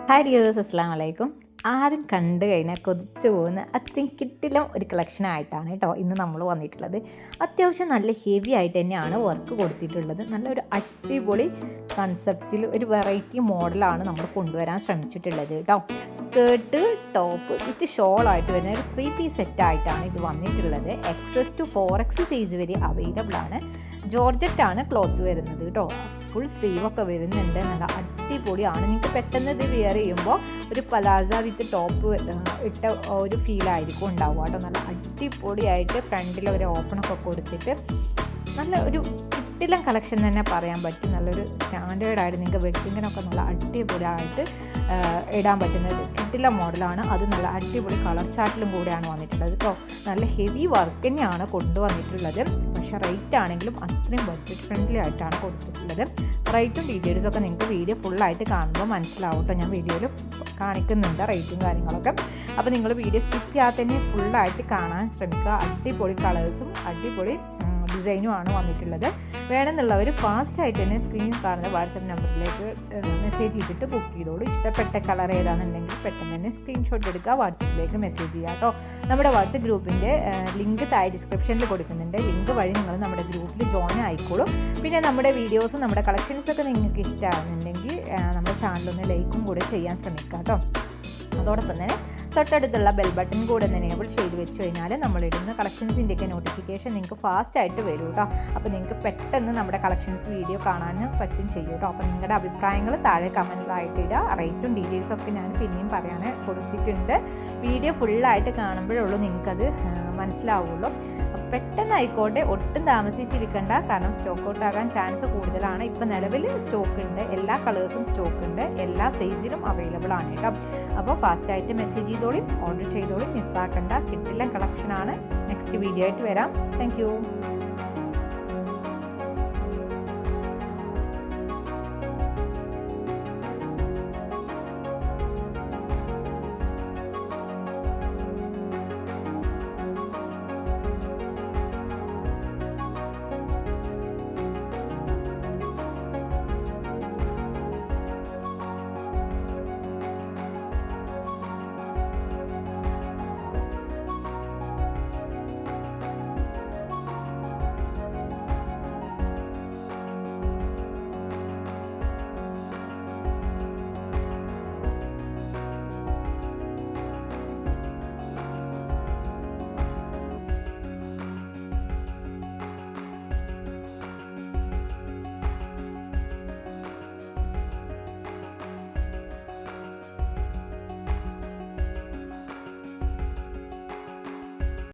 Hi dears, അസ്സലാമു അലൈക്കും. ആരും കണ്ടു കഴിഞ്ഞാൽ കൊതിച്ചു പോകുന്ന അത്രയും കിട്ടില്ല ഒരു കളക്ഷൻ ആയിട്ടാണ് കേട്ടോ ഇന്ന് നമ്മൾ വന്നിട്ടുള്ളത്. അത്യാവശ്യം നല്ല ഹെവി ആയിട്ട് തന്നെയാണ് വർക്ക് കൊടുത്തിട്ടുള്ളത്. നല്ലൊരു അടിപൊളി കൺസെപ്റ്റിൽ ഒരു വെറൈറ്റി മോഡലാണ് നമ്മൾ കൊണ്ടുവരാൻ ശ്രമിച്ചിട്ടുള്ളത് കേട്ടോ. സ്കേർട്ട്, ടോപ്പ് വിത്ത് ഷോളായിട്ട് വരുന്ന ഒരു 3 പീസ് സെറ്റായിട്ടാണ് ഇത് വന്നിട്ടുള്ളത്. XS to 4X സൈസ് വരെ അവൈലബിൾ ആണ്. ജോർജറ്റാണ് ക്ലോത്ത് വരുന്നത് കേട്ടോ. ഫുൾ സ്ലീവൊക്കെ വരുന്നുണ്ട്. നല്ല അടിപൊളിയാണ്. നിങ്ങൾക്ക് പെട്ടെന്ന് ഇത് വെയർ ചെയ്യുമ്പോൾ ഒരു പലാസ വിത്ത് ടോപ്പ് ഇട്ട ഒരു ഫീലായിരിക്കും ഉണ്ടാവുക കേട്ടോ. നല്ല അടിപൊളിയായിട്ട് ഫ്രണ്ടിൽ ഒരു ഓപ്പണൊക്കെ കൊടുത്തിട്ട് നല്ല ഒരു കിട്ടില്ല കളക്ഷൻ തന്നെ പറയാൻ പറ്റും. നല്ലൊരു സ്റ്റാൻഡേർഡായിട്ട് നിങ്ങൾക്ക് വെഡിങ്ങിനൊക്കെ നല്ല അടിപൊളിയായിട്ട് ഇടാൻ പറ്റുന്നത് കിട്ടില്ല മോഡലാണ്. അത് നല്ല അടിപൊളി കളർ ചാർട്ടിലും കൂടെയാണ് വന്നിട്ടുള്ളത് കേട്ടോ. നല്ല ഹെവി വർക്ക് തന്നെയാണ് കൊണ്ടുവന്നിട്ടുള്ളത്. പക്ഷേ റേറ്റ് ആണെങ്കിലും അത്രയും ബഡ്ജറ്റ് ഫ്രണ്ട്ലി ആയിട്ടാണ് കൊടുത്തിട്ടുള്ളത്. റേറ്റും ഡീറ്റെയിൽസൊക്കെ നിങ്ങൾക്ക് വീഡിയോ ഫുള്ളായിട്ട് കാണുമ്പോൾ മനസ്സിലാവും കേട്ടോ. ഞാൻ വീഡിയോയിൽ കാണിക്കുന്നുണ്ട് റേറ്റും കാര്യങ്ങളൊക്കെ. അപ്പോൾ നിങ്ങൾ വീഡിയോ സ്കിപ്പ് ചെയ്യാതെ തന്നെ ഫുള്ളായിട്ട് കാണാൻ ശ്രമിക്കുക. അടിപൊളി കളേഴ്സും അടിപൊളി ഡിസൈനുമാണ് വന്നിട്ടുള്ളത്. വേണമെന്നുള്ളവർ ഫാസ്റ്റായിട്ട് തന്നെ സ്ക്രീനിൽ കാണുന്ന വാട്സപ്പ് നമ്പറിലേക്ക് മെസ്സേജ് ചെയ്തിട്ട് ബുക്ക് ചെയ്തോളൂ. ഇഷ്ടപ്പെട്ട കളർ ഏതാണെന്നുണ്ടെങ്കിൽ പെട്ടെന്ന് തന്നെ സ്ക്രീൻഷോട്ട് എടുക്കുക, വാട്സപ്പിലേക്ക് മെസ്സേജ് ചെയ്യുക കേട്ടോ. നമ്മുടെ വാട്സപ്പ് ഗ്രൂപ്പിൻ്റെ ലിങ്ക് താഴെ ഡിസ്ക്രിപ്ഷനിൽ കൊടുക്കുന്നുണ്ട്. ലിങ്ക് വഴി നിങ്ങൾ നമ്മുടെ ഗ്രൂപ്പിൽ ജോയിൻ ആയിക്കോളും. പിന്നെ നമ്മുടെ വീഡിയോസും നമ്മുടെ കളക്ഷൻസൊക്കെ നിങ്ങൾക്ക് ഇഷ്ടമാകുന്നുണ്ടെങ്കിൽ നമ്മുടെ ചാനലൊന്ന് ലൈക്കും കൂടെ ചെയ്യാൻ ശ്രമിക്കുക കേട്ടോ. അതോടൊപ്പം തന്നെ തൊട്ടടുത്തുള്ള ബെൽ ബട്ടൺ കൂടെ ഒന്ന് എനേബിൾ ചെയ്ത് വെച്ച് കഴിഞ്ഞാൽ നമ്മളിടുന്ന കളക്ഷൻസിൻ്റെയൊക്കെ നോട്ടിഫിക്കേഷൻ നിങ്ങൾക്ക് ഫാസ്റ്റായിട്ട് വരും കേട്ടോ. അപ്പോൾ നിങ്ങൾക്ക് പെട്ടെന്ന് നമ്മുടെ കളക്ഷൻസ് വീഡിയോ കാണാൻ പറ്റും ചെയ്യും കേട്ടോ. അപ്പോൾ നിങ്ങളുടെ അഭിപ്രായങ്ങൾ താഴെ കമൻസായിട്ട് ഇടുക. റേറ്റും ഡീറ്റെയിൽസൊക്കെ ഞാൻ പിന്നെയും പറയാൻ കൊടുത്തിട്ടുണ്ട്. വീഡിയോ ഫുള്ളായിട്ട് കാണുമ്പോഴുള്ളൂ നിങ്ങൾക്കത് മനസ്സിലാവുള്ളൂ. പെട്ടെന്നായിക്കോട്ടെ, ഒട്ടും താമസിച്ചിരിക്കേണ്ട. കാരണം സ്റ്റോക്ക് ഔട്ട് ആകാൻ ചാൻസ് കൂടുതലാണ്. ഇപ്പം നിലവിൽ സ്റ്റോക്ക് ഉണ്ട്, എല്ലാ കളേഴ്സും സ്റ്റോക്ക് ഉണ്ട്, എല്ലാ സൈസിലും അവൈലബിൾ ആണ് കേട്ടോ. അപ്പോൾ ഫാസ്റ്റായിട്ട് മെസ്സേജ് ചെയ്തോളും, ഓർഡർ ചെയ്തോളും, മിസ്സാക്കണ്ട. കിട്ടില്ല കളക്ഷനാണ്. നെക്സ്റ്റ് വീഡിയോ ആയിട്ട് വരാം. താങ്ക്